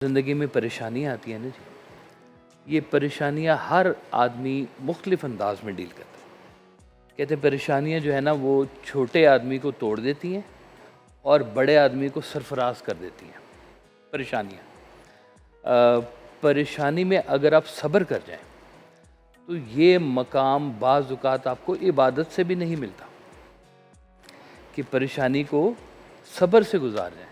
ज़िंदगी में परेशानियाँ आती हैं ना जी, ये परेशानियाँ हर आदमी मुख्तलिफ अंदाज में डील करता है। कहते हैं परेशानियाँ जो है ना वो छोटे आदमी को तोड़ देती हैं और बड़े आदमी को सरफराज कर देती हैं। परेशानियाँ परेशानी में अगर आप सब्र कर जाएं तो ये मकाम बाज़ औक़ात आपको इबादत से भी नहीं मिलता कि परेशानी को सब्र से गुजार जाएं।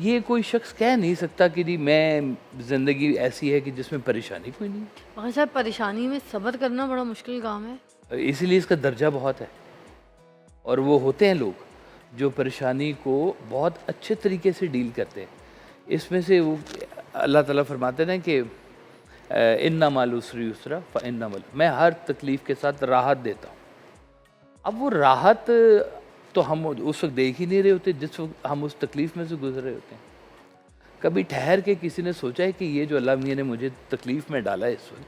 ये कोई शख्स कह नहीं सकता कि जी मैं ज़िंदगी ऐसी है कि जिसमें परेशानी कोई नहीं मगर साहब परेशानी में सब्र करना बड़ा मुश्किल काम है। है। इसीलिए इसका दर्जा बहुत है और वो होते हैं लोग जो परेशानी को बहुत अच्छे तरीके से डील करते हैं। इसमें से वो अल्लाह ताला फरमाते हैं कि इन्ना माल उसरी उसरा फ़इन्ना मल, मैं हर तकलीफ़ के साथ राहत देता हूँ। अब वो राहत तो हम उस वक्त देख ही नहीं रहे होते जिस वक्त हम उस तकलीफ़ में से गुजर रहे होते हैं। कभी ठहर के किसी ने सोचा है कि ये जो अल्लाह मियाँ ने मुझे तकलीफ़ में डाला है इस वक्त,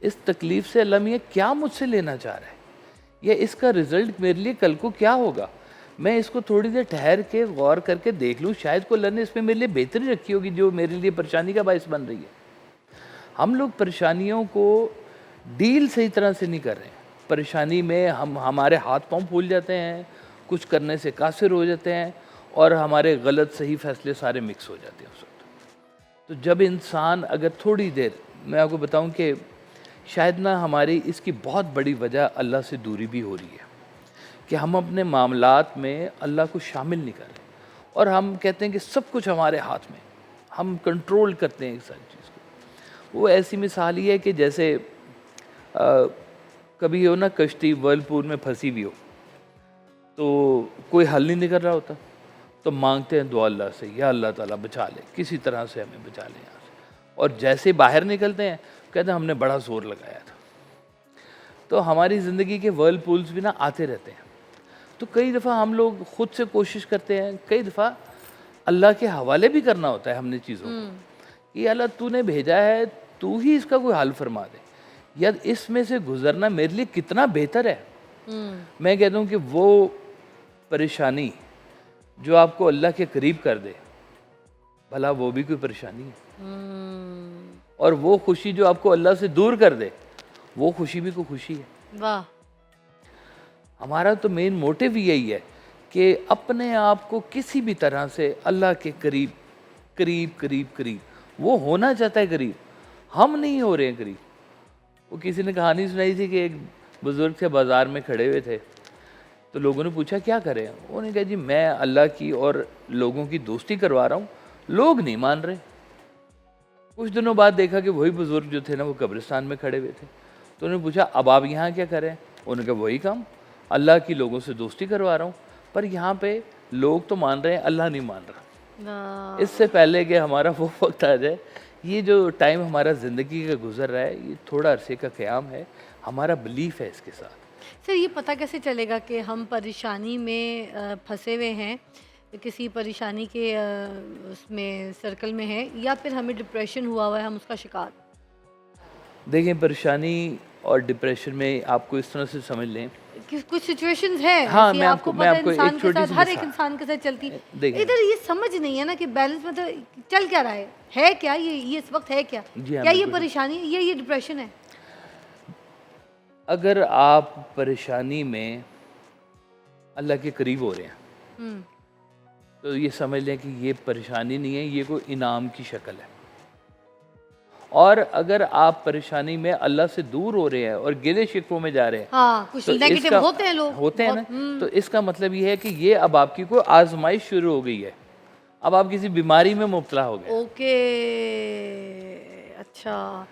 इस तकलीफ़ से अल्लाह मियाँ क्या मुझसे लेना चाह रहा है या इसका रिज़ल्ट मेरे लिए कल को क्या होगा? मैं इसको थोड़ी देर ठहर के गौर करके देख लूँ, शायद को अल्लाह ने इसमें मेरे लिए बेहतरी रखी होगी जो मेरे लिए परेशानी का बायस बन रही है। हम लोग परेशानियों को डील सही तरह से नहीं कर रहे हैं। परेशानी में हम हमारे हाथ पाँव फूल जाते हैं, कुछ करने से कासिर हो जाते हैं और हमारे गलत सही फैसले सारे मिक्स हो जाते हैं उस वक्त। तो जब इंसान अगर थोड़ी देर, मैं आपको बताऊं कि शायद ना हमारी इसकी बहुत बड़ी वजह अल्लाह से दूरी भी हो रही है कि हम अपने मामलात में अल्लाह को शामिल नहीं कर रहे और हम कहते हैं कि सब कुछ हमारे हाथ में, हम कंट्रोल करते हैं एक सारी चीज़ को। वो ऐसी मिसाल ही है कि जैसे कभी हो ना कश्ती वर्लपूल में फंसी हुई हो तो कोई हल नहीं निकल रहा होता तो मांगते हैं दुआ अल्लाह से, या अल्लाह ताला बचा ले, किसी तरह से हमें बचा ले यहाँ से। और जैसे बाहर निकलते हैं कहते हैं हमने बड़ा ज़ोर लगाया था। तो हमारी ज़िंदगी के वर्लपूल्स भी ना आते रहते हैं। तो कई दफ़ा हम लोग खुद से कोशिश करते हैं, कई दफ़ा अल्लाह के हवाले भी करना होता है हमने चीज़ों को कि अल्लाह तूने भेजा है, तू ही इसका कोई हल फरमा दे, या इसमें से गुजरना मेरे लिए कितना बेहतर है। मैं कहता हूँ कि वो परेशानी जो आपको अल्लाह के करीब कर दे, भला वो भी कोई परेशानी है। और वो खुशी जो आपको अल्लाह से दूर कर दे, वो खुशी भी कोई खुशी है। वाह। हमारा तो मेन मोटिव यही है कि अपने आप को किसी भी तरह से अल्लाह के करीब करीब करीब करीब, वो होना चाहता है करीब, हम नहीं हो रहे हैं करीब। वो किसी ने कहानी सुनाई थी कि एक बुज़ुर्ग थे बाज़ार में खड़े हुए थे, तो लोगों ने पूछा क्या करें? उन्होंने कहा जी मैं अल्लाह की और लोगों की दोस्ती करवा रहा हूँ, लोग नहीं मान रहे। कुछ दिनों बाद देखा कि वही बुज़ुर्ग जो थे ना वो कब्रिस्तान में खड़े हुए थे। तो उन्होंने पूछा अब आप यहाँ क्या करें? उन्होंने कहा वही काम, अल्लाह की लोगों से दोस्ती करवा रहा हूँ, पर यहाँ पे लोग तो मान रहे हैं, अल्लाह नहीं मान रहा। इससे पहले कि हमारा वो वक्त आ जाए, ये जो टाइम हमारा ज़िंदगी का गुजर रहा है ये थोड़ा अरसे का क़याम है, हमारा बिलीफ है इसके साथ। सर ये पता कैसे चलेगा कि हम परेशानी में फंसे हुए हैं, किसी परेशानी के उसमें सर्कल में हैं, या फिर हमें डिप्रेशन हुआ हुआ है, हम उसका शिकार? देखें परेशानी और डिप्रेशन में आपको इस तरह से समझ लें कि कुछ सिचुएशंस हैं हाँ, ऐसी, मैं आपको आपको पता है एक इंसान के छोटी साथ, सी हर एक मिसाल इंसान के साथ चलती। देखें। इधर ये समझ नहीं है ना कि बैलेंस मतलब चल क्या रहा है क्या ये इस वक्त है क्या? जी हाँ, क्या ये बिल्कुल। परेशानी है, ये डिप्रेशन है? अगर आप परेशानी में अल्लाह के करीब हो रहे हैं हम्म। तो ये समझ लें कि ये परेशानी नहीं है, ये कोई इनाम की शक्ल है। और अगर आप परेशानी में अल्लाह से दूर हो रहे हैं और गिले शिकवों में जा रहे हैं, हाँ, कुछ तो नेगेटिव होते हैं लोग, होते हैं बहुत। ना, तो इसका मतलब ये है कि ये अब आपकी कोई आजमाइश शुरू हो गई है, अब आप किसी बीमारी में मुब्तला हो गए। ओके, अच्छा।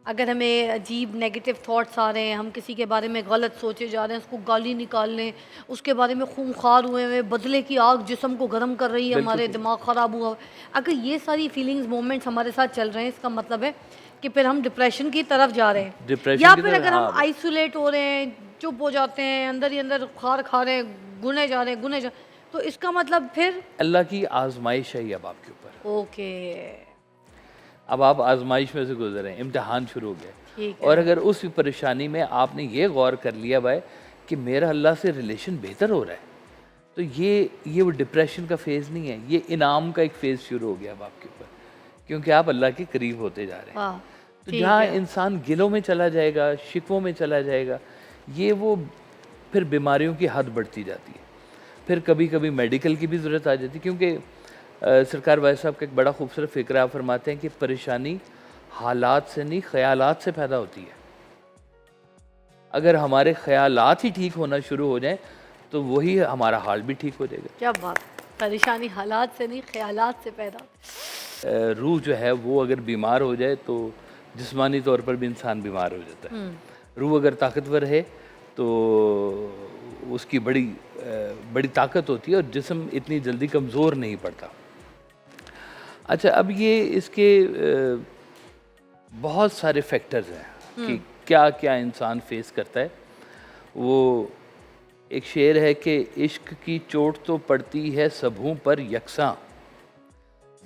अगर हमें अजीब नेगेटिव थॉट्स आ रहे हैं, हम किसी के बारे में गलत सोचे जा रहे हैं, उसको गाली निकालने, उसके बारे में खूंखार हुए हुए, बदले की आग जिस्म को गर्म कर रही है, बिल्कुल हमारे सही। दिमाग ख़राब हुआ, अगर ये सारी फीलिंग्स मोमेंट्स हमारे साथ चल रहे हैं, इसका मतलब है कि फिर हम डिप्रेशन की तरफ जा रहे हैं। डिप्रेशन या की फिर तरफ, अगर हम हाँ। आइसोलेट हो रहे हैं, चुप हो जाते हैं, अंदर ही अंदर खार खा रहे हैं, गुने जा रहे हैं, गुने जा, तो इसका मतलब फिर अल्लाह की आजमाइश है ये अब आपके ऊपर। ओके, अब आप आजमाइश में से गुजर रहे हैं, इम्तिहान शुरू हो गया। ठीक और है। अगर उस परेशानी में आपने ये गौर कर लिया भाई कि मेरा अल्लाह से रिलेशन बेहतर हो रहा है, तो ये वो डिप्रेशन का फेज़ नहीं है, ये इनाम का एक फ़ेज़ शुरू हो गया अब आपके ऊपर क्योंकि आप अल्लाह के करीब होते जा रहे हैं। वाह, तो ठीक जहाँ है। इंसान गिलों में चला जाएगा, शिकवों में चला जाएगा, ये वो फिर बीमारियों की हद बढ़ती जाती है। फिर कभी कभी मेडिकल की भी ज़रूरत आ जाती है, क्योंकि सरकार वाइस साहब का एक बड़ा खूबसूरत फ़िक्रा आप फरमाते हैं कि परेशानी हालात से नहीं, ख़यालात से पैदा होती है। अगर हमारे ख़यालात ही ठीक होना शुरू हो जाएं तो वही हमारा हाल भी ठीक हो जाएगा। क्या बात, परेशानी हालात से नहीं ख्यालात से पैदा। रूह जो है वो अगर बीमार हो जाए तो जिस्मानी तौर पर भी इंसान बीमार हो जाता है। रूह अगर ताकतवर है तो उसकी बड़ी ताकत होती है और जिस्म इतनी जल्दी कमज़ोर नहीं पड़ता। अच्छा, अब ये इसके बहुत सारे फैक्टर्स हैं कि क्या क्या इंसान फेस करता है। वो एक शेर है कि इश्क की चोट तो पड़ती है सबों पर यकसां,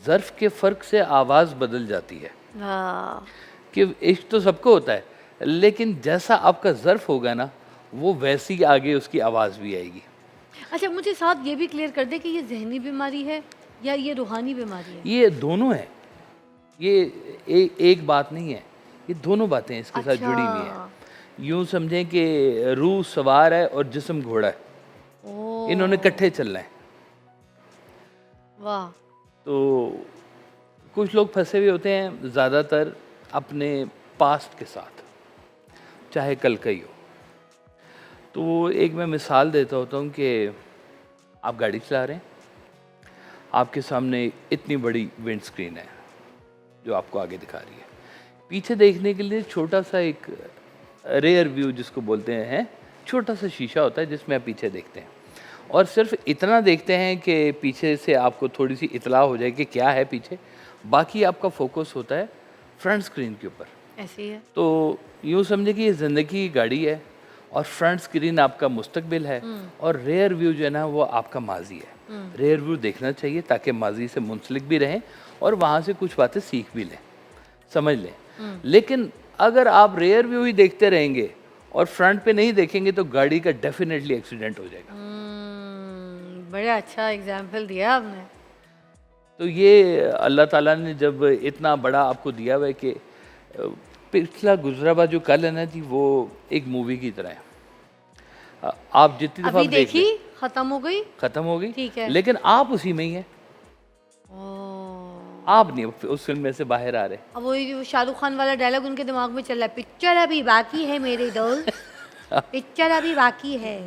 ज़र्फ़ के फ़र्क से आवाज़ बदल जाती है। वाह, कि इश्क तो सबको होता है, लेकिन जैसा आपका ज़र्फ़ होगा ना, वो वैसी ही आगे उसकी आवाज़ भी आएगी। अच्छा मुझे साथ ये भी क्लियर कर दे कि ये ज़हनी बीमारी है या ये रूहानी बीमारी है? ये दोनों हैं, ये एक बात नहीं है, ये दोनों बातें इसके साथ जुड़ी हुई हैं। अच्छा, यूँ समझें कि रूह सवार है और जिस्म घोड़ा है, ओह, इन्होंने इकट्ठे चलना है। वाह, तो कुछ लोग फंसे हुए होते हैं ज़्यादातर अपने पास्ट के साथ, चाहे कल का ही हो। तो एक मैं मिसाल देता होता हूँ कि आप गाड़ी चला रहे हैं, आपके सामने इतनी बड़ी विंड स्क्रीन है जो आपको आगे दिखा रही है। पीछे देखने के लिए छोटा सा एक रेयर व्यू जिसको बोलते हैं, छोटा सा शीशा होता है जिसमें आप पीछे देखते हैं और सिर्फ इतना देखते हैं कि पीछे से आपको थोड़ी सी इतला हो जाए कि क्या है पीछे। बाकी आपका फोकस होता है फ्रंट स्क्रीन के ऊपर। ऐसी है। तो यूँ समझे कि ये ज़िंदगी की गाड़ी है और फ्रंट स्क्रीन आपका मुस्तकबिल है और रेयर व्यू जो है ना वो आपका माजी है। रेयर व्यू देखना चाहिए ताकि माजी से मुंसलिक भी रहें और वहाँ से कुछ बातें सीख भी लें, समझ लें। लेकिन अगर आप रेयर व्यू ही देखते रहेंगे और फ्रंट पे नहीं देखेंगे तो गाड़ी का डेफिनेटली एक्सीडेंट हो जाएगा। बड़ा अच्छा एग्जाम्पल दिया आपने। तो ये अल्लाह ताला ने जब इतना बड़ा आपको दिया हुआ है कि पिछला गुजरा हुआ जो कल है ना जी, वो एक मूवी की तरह है। आप जितनी दफ़ा अभी देख देखी, लें, खत्म हो गई। ख़त्म हो गई, ठीक है। लेकिन आप उसी में ही हैं। ओह, आप नहीं उस फिल्म में से बाहर आ रहे। अब वो शाहरुख खान वाला डायलॉग उनके दिमाग में चल रहा है, पिक्चर अभी बाकी है मेरे दोस्त, पिक्चर अभी बाकी है।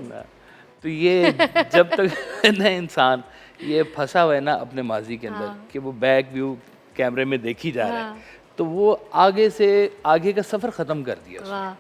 तो ये जब तक ना इंसान ये फंसा हुआ है ना अपने माजी के अंदर कि वो बैक व्यू कैमरे में देखी जा रहा है, तो वो आगे से आगे का सफ़र ख़त्म कर दिया उसने। वाह।